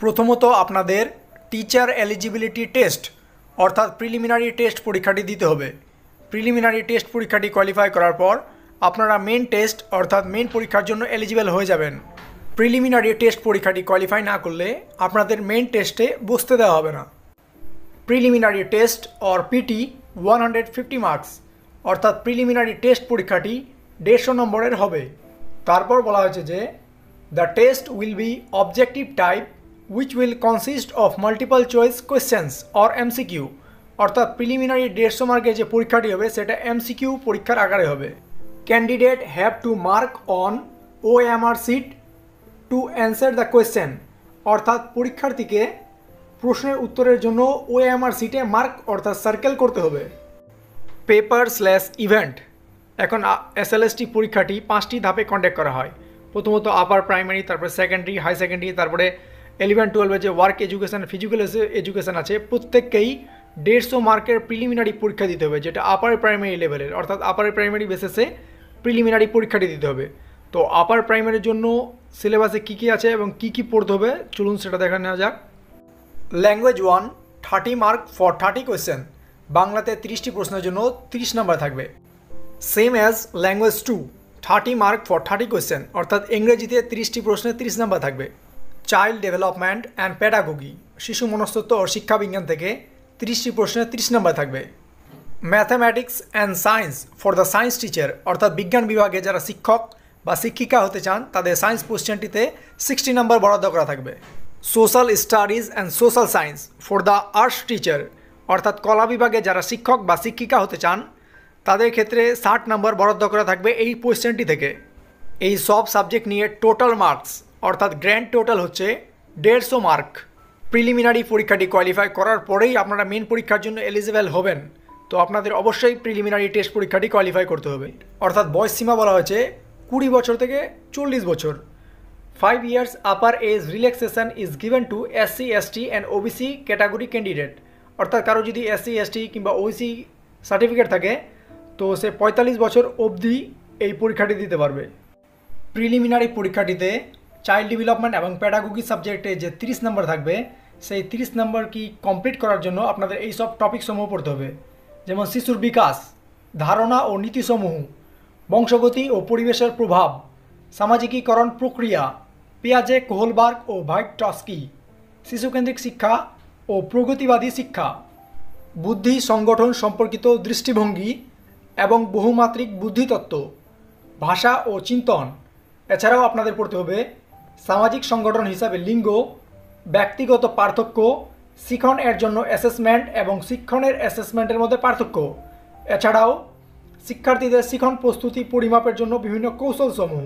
প্রথমত আপনাদের teacher eligibility test অর্থাৎ প্রিলিমিনারি টেস্ট পরীক্ষাটি দিতে হবে। প্রিলিমিনারি টেস্ট পরীক্ষাটি কোয়ালিফাই করার পর আপনারা মেন টেস্ট অর্থাৎ মেন পরীক্ষার জন্য এলিজিবল হয়ে যাবেন। প্রিলিমিনারি টেস্ট পরীক্ষাটি কোয়ালিফাই না করলে আপনাদের মেন টেস্টে বসতে দেওয়া হবে না। Preliminary test or PT 150 marks অর্থাৎ প্রিলিমিনারি টেস্ট পরীক্ষাটি 150 নম্বরের হবে। তারপর বলা হয়েছে যে the test will be objective type which will consist of multiple choice questions or MCQ অর্থাৎ প্রিলিমিনারি 150 মার্কের যে পরীক্ষাটি হবে সেটা MCQ পরীক্ষার আকারে হবে। Candidate have to mark on OMR sheet to answer the question অর্থাৎ পরীক্ষার্থীকে প্রশ্নের উত্তরের জন্য OMR শিটে মার্ক অর্থাৎ সার্কেল করতে হবে। পেপার/ইভেন্ট এখন SLST পরীক্ষাটি 5টি ধাপে কন্ডাক্ট করা হয়। প্রথমত আপার প্রাইমারি, তারপরে সেকেন্ডারি, হাই সেকেন্ডারি, তারপরে 11-12 যে ওয়ার্ক এডুকেশন, ফিজিক্যাল এডুকেশন আছে প্রত্যেককেই 150 মার্কের প্রিলিমিনারি পরীক্ষা দিতে হবে, যেটা আপার প্রাইমারি লেভেলের অর্থাৎ আপার প্রাইমারি বেসিসে প্রিলিমিনারি পরীক্ষাটি দিতে হবে। তো আপার প্রাইমারির জন্য সিলেবাসে কী কী আছে এবং কী কী পড়তে হবে চলুন সেটা দেখা নেওয়া যাক। ল্যাঙ্গুয়েজ 1 30 মার্ক ফর 30 কোয়েশ্চেন, বাংলাতে 30টি প্রশ্নের জন্য 30 নাম্বার থাকবে। Same as language 2 30 mark for 30 question অর্থাৎ ইংরেজিতে 30টি প্রশ্নে 30 নাম্বার থাকবে। চাইল্ড ডেভেলপমেন্ট অ্যান্ড প্যাডাগোগি শিশু মনস্তত্ত্ব ও শিক্ষাবিজ্ঞান থেকে 30টি প্রশ্নে 30 নাম্বার থাকবে। Mathematics and science for the science teacher অর্থাৎ বিজ্ঞান বিভাগে যারা শিক্ষক বা শিক্ষিকা হতে চান তাদের সায়েন্স কোশ্চেনটিতে 60 নাম্বার বরাদ্দ করা থাকবে। Social studies and social science for the arts teacher অর্থাৎ কলা বিভাগে যারা শিক্ষক বা শিক্ষিকা হতে চান তাদের ক্ষেত্রে 60 নাম্বার বরাদ্দ করা থাকবে এই কোশ্চেনটি থেকে। এই সব সাবজেক্ট নিয়ে টোটাল মার্কস অর্থাৎ গ্র্যান্ড টোটাল হচ্ছে 150 মার্ক। প্রিলিমিনারি পরীক্ষাটি কোয়ালিফাই করার পরেই আপনারা মেন পরীক্ষার জন্য এলিজিবল হবেন। তো আপনাদের অবশ্যই প্রিলিমিনারি টেস্ট পরীক্ষাটি কোয়ালিফাই করতে হবে। অর্থাৎ বয়স সীমা বলা হয়েছে 20 বছর থেকে 40 বছর। 5 years upper age relaxation is given to SC ST and OBC category candidate অর্থাৎ কারো যদি SC ST কিংবা OBC সার্টিফিকেট থাকে তো সে 45 বছর অবধি এই পরীক্ষাটি দিতে পারবে। প্রিলিমিনারি পরীক্ষাটিতে চাইল্ড ডেভেলপমেন্ট এবং প্যাডাগোগি সাবজেক্টে যে 30 নম্বর থাকবে সেই 30 নম্বর কি কমপ্লিট করার জন্য আপনাদের এই সব টপিকসমূহ পড়তে হবে, যেমন শিশুর বিকাশ, ধারণা ও নীতিসমূহ, বংশগতি ও পরিবেশের প্রভাব, সামাজিকীকরণ প্রক্রিয়া, পিয়াজে, কোহলবার্গ ও ভাইটস্কি, শিশুকেন্দ্রিক শিক্ষা ও প্রগতিবাদী শিক্ষা, বুদ্ধি সংগঠন সম্পর্কিত দৃষ্টিভঙ্গি এবং বহুমাত্রিক বুদ্ধিতত্ত্ব, ভাষা ও চিন্তন। এছাড়াও আপনাদের পড়তে হবে সামাজিক সংগঠন হিসাবে লিঙ্গ, ব্যক্তিগত পার্থক্য, শিখন এর জন্য অ্যাসেসমেন্ট এবং শিক্ষণের অ্যাসেসমেন্টের মধ্যে পার্থক্য। এছাড়াও শিক্ষার্থীদের শিখন প্রস্তুতি পরিমাপের জন্য বিভিন্ন কৌশলসমূহ।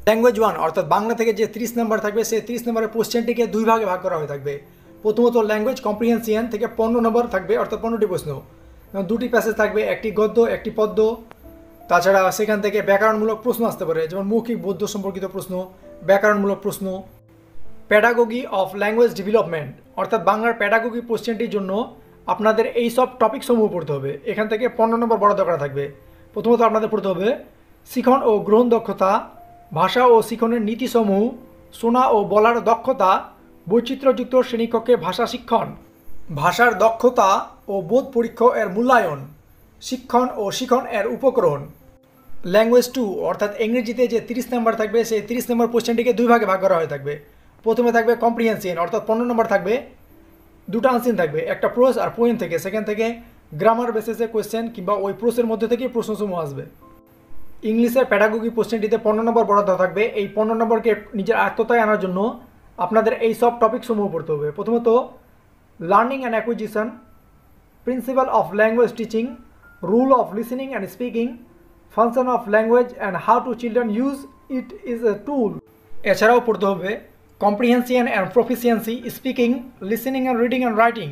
ল্যাঙ্গুয়েজ 1 অর্থাৎ বাংলা থেকে যে 30 নম্বর থাকবে সেই 30 নম্বরের কোশ্চেনটিকে দুই ভাগে ভাগ করা হয়ে থাকবে। প্রথমত ল্যাঙ্গুয়েজ কম্প্রিহেনশন থেকে 15 নম্বর থাকবে অর্থাৎ 15টি প্রশ্ন, দুটি প্যাসেজ থাকবে, একটি গদ্য একটি পদ্য। তাছাড়া সেখান থেকে ব্যাকরণমূলক প্রশ্ন আসতে পারে, যেমন মৌখিক বৌদ্ধ সম্পর্কিত প্রশ্ন, ব্যাকরণমূলক প্রশ্ন। প্যাডাগোগি অফ ল্যাঙ্গুয়েজ ডেভেলপমেন্ট অর্থাৎ বাংলার প্যাডাগোগি কোশ্চেনটির জন্য আপনাদের এই সব টপিকসমূহ পড়তে হবে। এখান থেকে 15 নম্বর বরাদ্দ করা থাকবে। প্রথমত আপনাদের পড়তে হবে শিখন ও গ্রহণ দক্ষতা, ভাষা ও শিখনের নীতিসমূহ, শোনা ও বলার দক্ষতা, বৈচিত্র্যযুক্ত শ্রেণীকক্ষে ভাষা শিক্ষণ, ভাষার দক্ষতা ও বোধ পরীক্ষা এর মূল্যায়ন, শিক্ষণ ও শিখন এর উপকরণ। ল্যাঙ্গুয়েজ 2 অর্থাৎ ইংরেজিতে যে 30 নম্বর থাকবে সেই 30 নম্বর কোশ্চেনটিকে দুই ভাগে ভাগ করা হয়ে থাকবে। প্রথমে থাকবে কম্প্রিহেনশন অর্থাৎ 15 নম্বর থাকবে, দুটো আনসিন থাকবে, একটা প্রোস আর পোয়েম থেকে। সেখান থেকে গ্রামার বেসিসে কোয়েশ্চেন কিংবা ওই প্রোসের মধ্যে থেকে প্রশ্নসমূহ আসবে। ইংলিশের প্যাডাগোগি কোশ্চেনটিতে 15 নম্বর বরাদ্দ থাকবে। এই 15 নম্বরকে নিজের আয়ত্ততায় আনার জন্য আপনাদের এই সব টপিকসমূহ পড়তে হবে। প্রথমত learning and acquisition, principal of language teaching, rule of listening and speaking, function of language and how to children use it is a tool. এছাড়াও পড়তে হবে comprehension and proficiency, speaking, listening and reading and writing.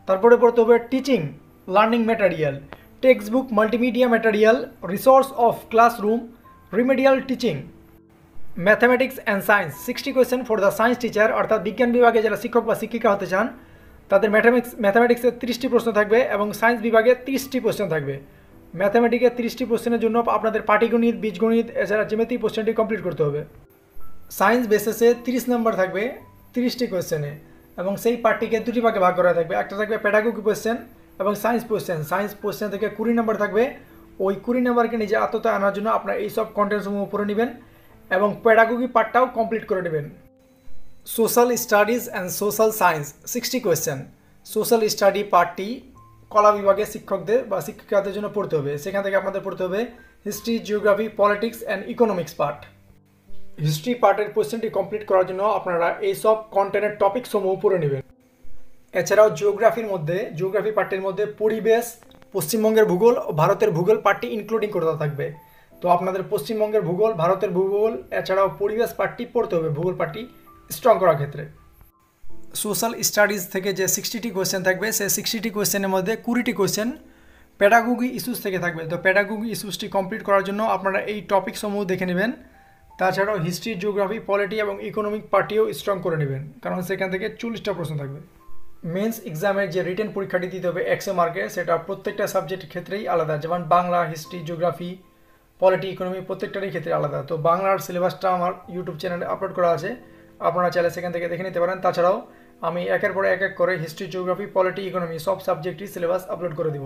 তারপরে পড়তে হবে teaching, learning material, text book, multimedia material, resource of classroom, remedial teaching. Mathematics and science 60 question for the science teacher অর্থাৎ বিজ্ঞান বিভাগে যারা শিক্ষক বা শিক্ষিকা হতে চান তাদের ম্যাথামেটিক্সে 30টি প্রশ্ন থাকবে এবং সায়েন্স বিভাগে 30টি প্রশ্ন থাকবে। ম্যাথামেটিক্সে 30টি প্রশ্নের জন্য আপনাদের পাটিগণিত, বীজগণিত এছাড়া জ্যামিতি কোশ্চেনটি কমপ্লিট করতে হবে। সায়েন্স বেসিসে 30 নম্বর থাকবে 30টি কোয়েশ্চেনে, এবং সেই পার্টটিকে দুটি ভাগে ভাগ করা থাকবে। একটা থাকবে প্যাডাগোগি কোয়েশ্চেন এবং সায়েন্স কোয়েশ্চেন। সায়েন্স কোয়েশ্চেন থেকে 20 নম্বর থাকবে। ওই 20 নম্বরকে নিজে আত্মতায় আনার জন্য আপনার এই সব কন্টেন্টসমূহ পড়ে নেবেন এবং প্যাডাগোগি পার্টটাও কমপ্লিট করে নেবেন। Social studies and social science 60 question. Social study পার্টটি কলা বিভাগের শিক্ষকদের বা শিক্ষিকাদের জন্য পড়তে হবে। সেখান থেকে আপনাদের পড়তে হবে history, geography, politics and economics part. History পার্টের কোয়েশ্চেনটি কমপ্লিট করার জন্য আপনারা এই সব কন্টেন্টের টপিক সমূহ পড়ে নেবেন। এছাড়াও জিওগ্রাফি পার্টের মধ্যে পরিবেশ, পশ্চিমবঙ্গের ভূগোল ও ভারতের ভূগোল পার্টটি ইনক্লুডিং করতে থাকবে। তো আপনাদের পশ্চিমবঙ্গের ভূগোল, ভারতের ভূগোল, এছাড়াও পরিবেশ পার্টটি পড়তে হবে ভূগোল পার্টটি স্ট্রং করার ক্ষেত্রে। সোশ্যাল স্টাডিজ থেকে যে 60টি কোয়েশ্চেন থাকবে, সেই 60টি কোয়েশ্চেনের মধ্যে 20টি কোয়েশ্চেন প্যাডাগোগি ইস্যুস থেকে থাকবে। তো প্যাডাগোগি ইস্যুসটি কমপ্লিট করার জন্য আপনারা এই টপিক সমূহ দেখে নেবেন। তাছাড়াও হিস্ট্রি, জিওগ্রাফি, পলিটি এবং ইকোনমিক পার্টিও স্ট্রং করে নেবেন, কারণ সেখান থেকে 40টা প্রশ্ন থাকবে। মেন্স এক্সামের যে রিটেন পরীক্ষাটি দিতে হবে 100 মার্কের, সেটা প্রত্যেকটা সাবজেক্টের ক্ষেত্রেই আলাদা। যেমন Bangla, history, geography, polity, economy প্রত্যেকটারই ক্ষেত্রে আলাদা। তো বাংলার সিলেবাসটা আমার ইউটিউব চ্যানেলে আপলোড করা আছে, আপনারা চাইলে সেখান থেকে দেখে নিতে পারেন। তাছাড়াও আমি একের পর এক করে হিস্ট্রি, জিওগ্রাফি, পলিটি, ইকোনমি সব সাবজেক্টই সিলেবাস আপলোড করে দিব।